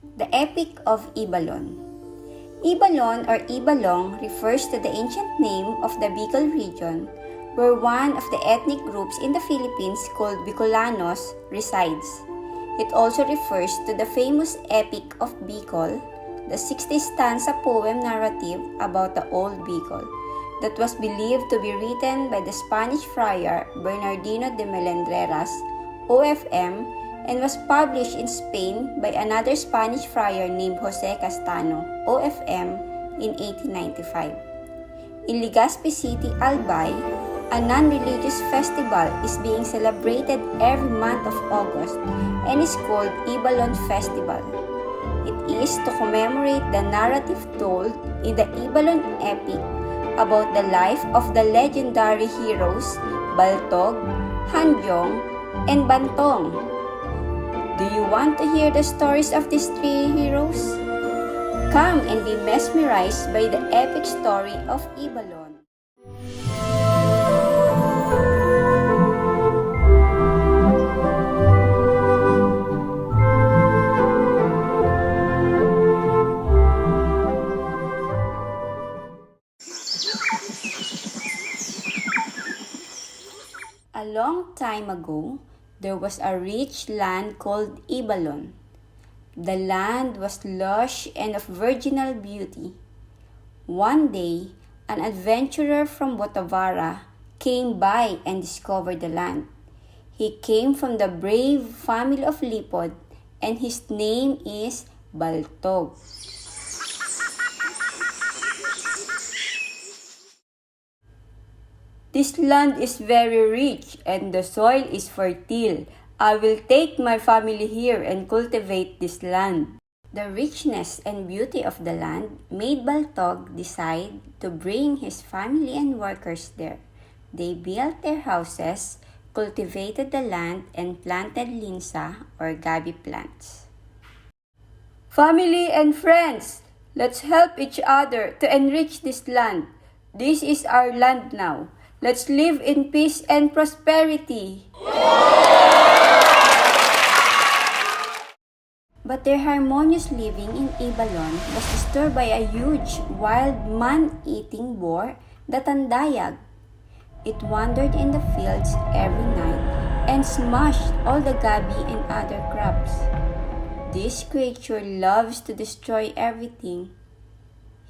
The Epic of Ibalong. Ibalong or Ibalong refers to the ancient name of the Bicol region, where one of the ethnic groups in the Philippines called Bicolanos resides. It also refers to the famous Epic of Bicol, the 60-stanza poem narrative about the old Bicol, that was believed to be written by the Spanish friar Bernardino de Melendreras, OFM, and was published in Spain by another Spanish friar named Jose Castano, OFM, in 1895. In Legazpi City, Albay, a non-religious festival is being celebrated every month of August and is called Ibalong Festival. It is to commemorate the narrative told in the Ibalong epic about the life of the legendary heroes Baltog, Hanjong, and Bantong. Do you want to hear the stories of these three heroes? Come and be mesmerized by the epic story of Ibalong. A long time ago, there was a rich land called Ibalong. The land was lush and of virginal beauty. One day, an adventurer from Botavara came by and discovered the land. He came from the brave family of Lipod, and his name is Baltog. This land is very rich and the soil is fertile. I will take my family here and cultivate this land. The richness and beauty of the land made Baltog decide to bring his family and workers there. They built their houses, cultivated the land, and planted linsa or gabi plants. Family and friends, let's help each other to enrich this land. This is our land now. Let's live in peace and prosperity. But their harmonious living in Ibalong was disturbed by a huge, wild, man-eating boar, the Tandayag. It wandered in the fields every night and smashed all the gabi and other crops. This creature loves to destroy everything.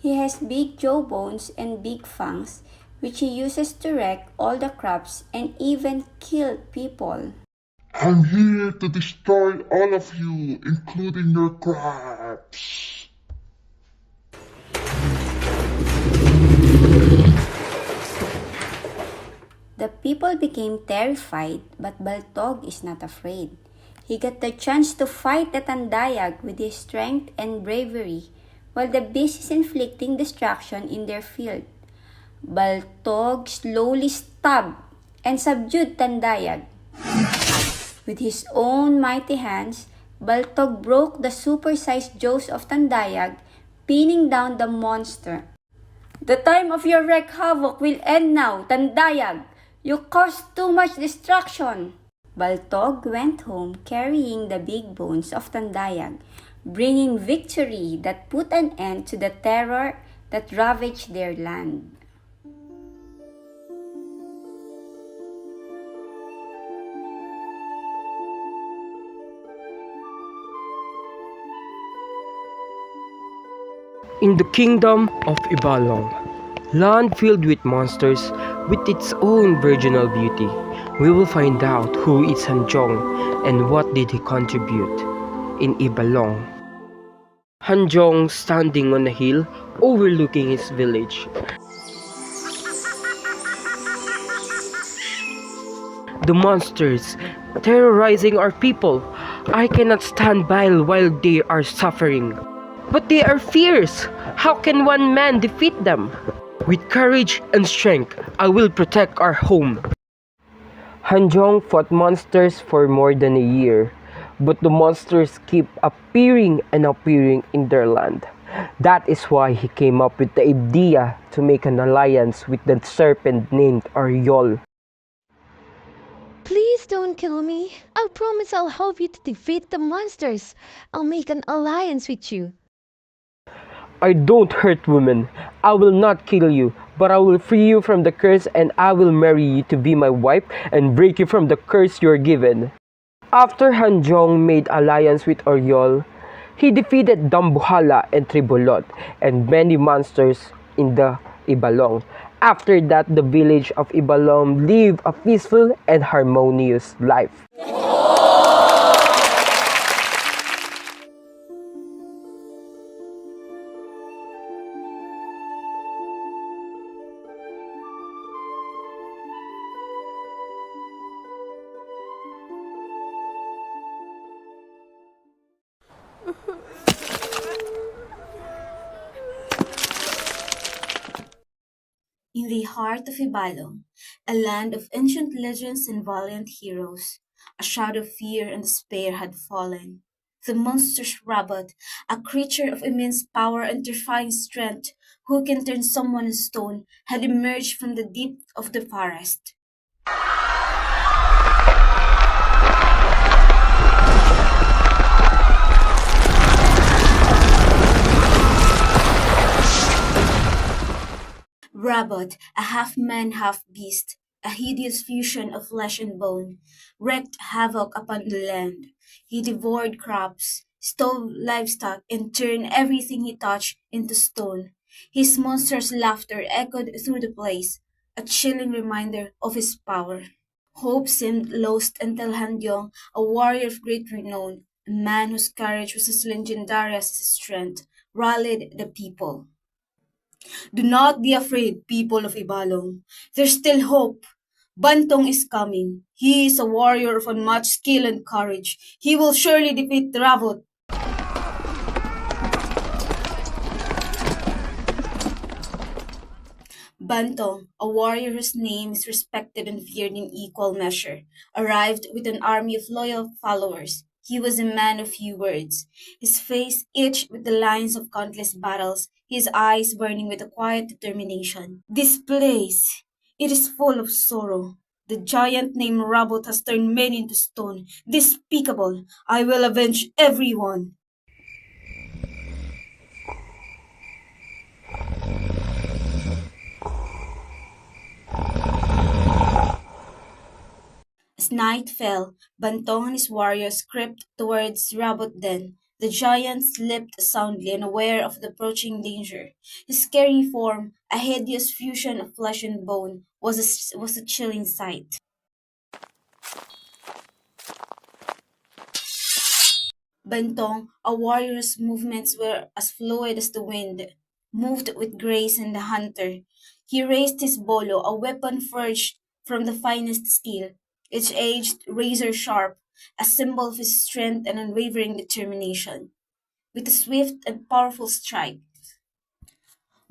He has big jawbones and big fangs, which he uses to wreck all the crops and even kill people. I'm here to destroy all of you, including your crops. The people became terrified, but Baltog is not afraid. He got the chance to fight the Tandayag with his strength and bravery, while the beast is inflicting destruction in their field. Baltog slowly stabbed and subdued Tandayag. With his own mighty hands, Baltog broke the super-sized jaws of Tandayag, pinning down the monster. The time of your wreak havoc will end now, Tandayag! You caused too much destruction! Baltog went home carrying the big bones of Tandayag, bringing victory that put an end to the terror that ravaged their land. In the kingdom of Ibalong, land filled with monsters with its own virginal beauty, we will find out who is Hanjong and what did he contribute in Ibalong. Hanjong standing on a hill overlooking his village. The monsters terrorizing our people. I cannot stand by while they are suffering. But they are fierce. How can one man defeat them? With courage and strength, I will protect our home. Hanjong fought monsters for more than a year, but the monsters keep appearing and appearing in their land. That is why he came up with the idea to make an alliance with the serpent named Ariol. Please don't kill me. I promise I'll help you to defeat the monsters. I'll make an alliance with you. I don't hurt women. I will not kill you, but I will free you from the curse and I will marry you to be my wife and break you from the curse you're given. After Hanjong made alliance with Oryol, he defeated Dambuhala and Tribolot and many monsters in the Ibalong. After that, the village of Ibalong lived a peaceful and harmonious life. In the heart of Ibalong, a land of ancient legends and valiant heroes, a shadow of fear and despair had fallen. The monstrous rabbit, a creature of immense power and terrifying strength, who can turn someone in stone, had emerged from the deep of the forest. Rabbot, a half-man, half-beast, a hideous fusion of flesh and bone, wreaked havoc upon the land. He devoured crops, stole livestock, and turned everything he touched into stone. His monstrous laughter echoed through the place, a chilling reminder of his power. Hope seemed lost until Handyong, a warrior of great renown, a man whose courage was as legendary as his strength, rallied the people. Do not be afraid, people of Ibalong. There's still hope. Bantong is coming. He is a warrior of unmatched skill and courage. He will surely defeat Ravot. Bantong, a warrior whose name is respected and feared in equal measure, arrived with an army of loyal followers. He was a man of few words, his face itched with the lines of countless battles, his eyes burning with a quiet determination. This place, it is full of sorrow. The giant named Rabot has turned men into stone. Despicable! I will avenge everyone! As night fell, Bantong and his warriors crept towards Rabot Den. The giant slept soundly, unaware of the approaching danger. His scary form, a hideous fusion of flesh and bone, was a chilling sight. Bantong, a warrior's movements were as fluid as the wind, moved with grace and the hunter. He raised his bolo, a weapon forged from the finest steel, its edged razor sharp, a symbol of his strength and unwavering determination. With a swift and powerful strike,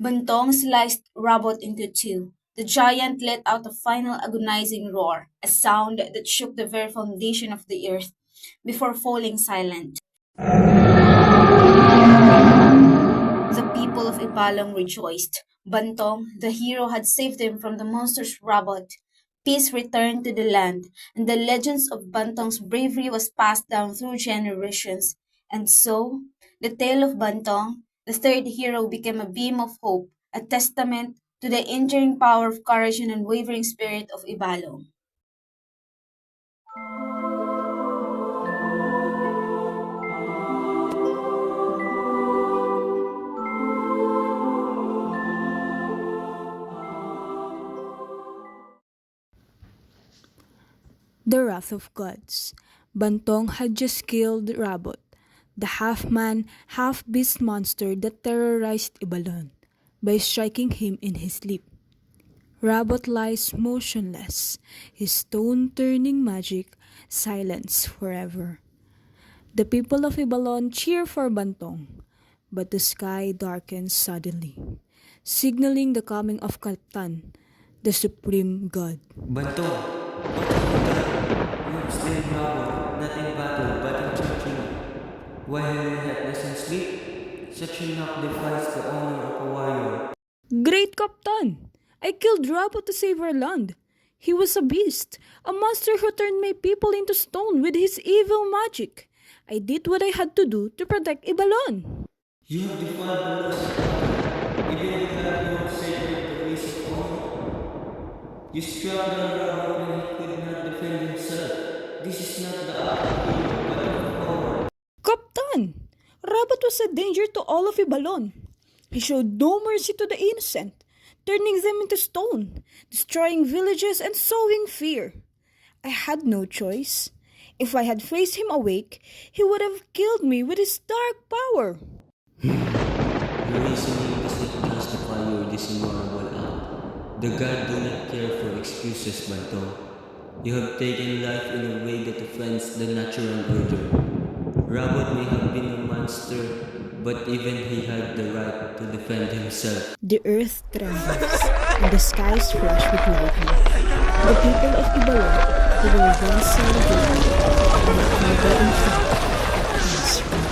Bantong sliced Rabot into two. The giant let out a final agonizing roar, a sound that shook the very foundation of the earth, before falling silent. The people of Ibalong rejoiced. Bantong, the hero, had saved them from the monstrous Rabot. Peace returned to the land, and the legends of Bantong's bravery was passed down through generations. And so, the tale of Bantong, the third hero, became a beam of hope, a testament to the enduring power of courage and unwavering spirit of Ibalong. The Wrath of Gods. Bantong had just killed Rabot, the half-man, half-beast monster that terrorized Ibalon, by striking him in his sleep. Rabot lies motionless, his stone-turning magic silenced forever. The people of Ibalon cheer for Bantong, but the sky darkens suddenly, signaling the coming of Kaptan, the supreme god. Bantong, what have you done? You have slain Bravo, not in battle but in treachery. Why have you helpless and sleep? Such a knock defies the honor of a warrior. Great Captain! I killed Rabo to save our land. He was a beast, a monster who turned my people into stone with his evil magic. I did what I had to do to protect Ibalon. You have defied the laws of God. Even if you have not sacred the ways of honor. You struck down Rabbot when he could not defend himself. This is not the act of evil, but of power. Captain! Rabbit was a danger to all of Ibalon. He showed no mercy to the innocent, turning them into stone, destroying villages and sowing fear. I had no choice. If I had faced him awake, he would have killed me with his dark power. Your reasoning does not justify your dishonorable act. The gods do not care for excuses, Bantong. You have taken life in a way that offends the natural order. Rabbot may have been a monster, but even he had the right to defend himself. The earth trembles, and the skies flash with lightning. The people of Ibalong, who were once celebrated, are never in fact transformed.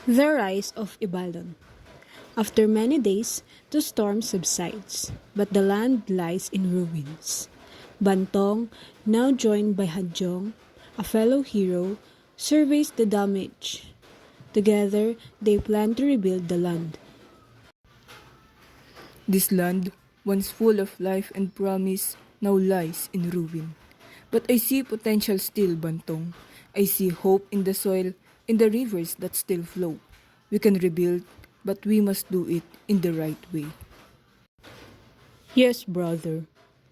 The Rise of Ibalon. After many days, the storm subsides, but the land lies in ruins. Bantong, now joined by Hadjong, a fellow hero, surveys the damage. Together, they plan to rebuild the land. This land, once full of life and promise, now lies in ruin. But I see potential still, Bantong. I see hope in the soil, in the rivers that still flow. We can rebuild, but we must do it in the right way. Yes, brother,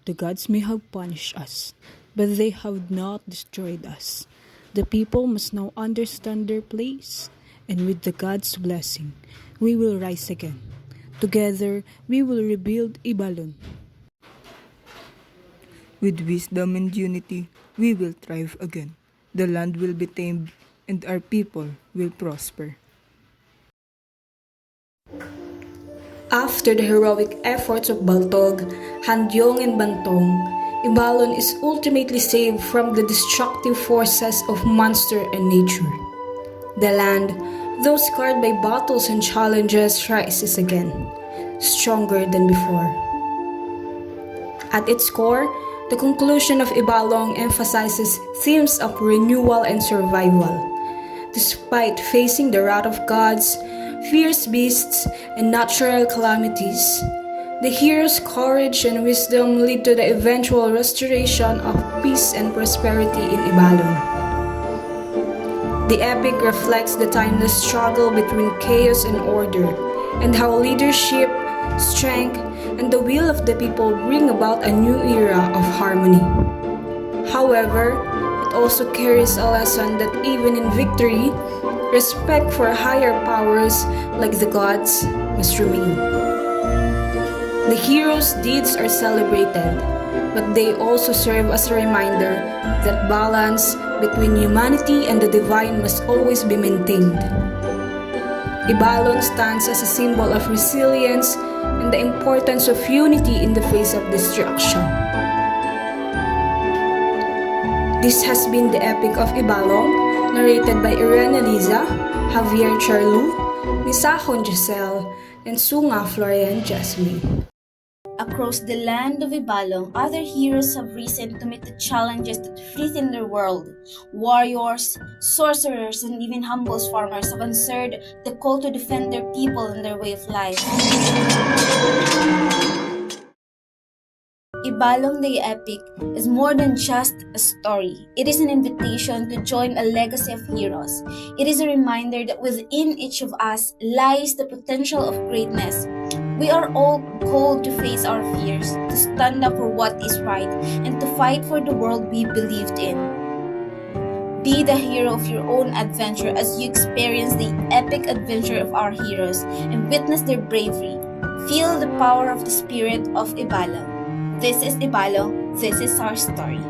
the gods may have punished us, but they have not destroyed us. The people must now understand their place, and with the gods' blessing, we will rise again. Together, we will rebuild Ibalon. With wisdom and unity, we will thrive again. The land will be tamed, and our people will prosper. After the heroic efforts of Baltog, Handyong and Bantong, Ibalon is ultimately saved from the destructive forces of monster and nature. The land, though scarred by battles and challenges, rises again, stronger than before. At its core, the conclusion of Ibalong emphasizes themes of renewal and survival. Despite facing the wrath of gods, fierce beasts, and natural calamities, the hero's courage and wisdom lead to the eventual restoration of peace and prosperity in Ibalong. The epic reflects the timeless struggle between chaos and order, and how leadership, strength, and the will of the people bring about a new era of harmony. However, it also carries a lesson that even in victory, respect for higher powers like the gods must remain. The hero's deeds are celebrated, but they also serve as a reminder that balance between humanity and the divine must always be maintained. Ibalon stands as a symbol of resilience and the importance of unity in the face of destruction. This has been the Epic of Ibalong, narrated by Irene Liza, Javier Charlou, Misajon Joecelle, and Sunga Florian Jessie Mae. Across the land of Ibalong, other heroes have risen to meet the challenges that threaten their world. Warriors, sorcerers, and even humble farmers have answered the call to defend their people and their way of life. Ibalong the Epic is more than just a story. It is an invitation to join a legacy of heroes. It is a reminder that within each of us lies the potential of greatness. We are all called to face our fears, to stand up for what is right, and to fight for the world we believed in. Be the hero of your own adventure as you experience the epic adventure of our heroes and witness their bravery. Feel the power of the spirit of Ibalong. This is Ibalong. This is our story.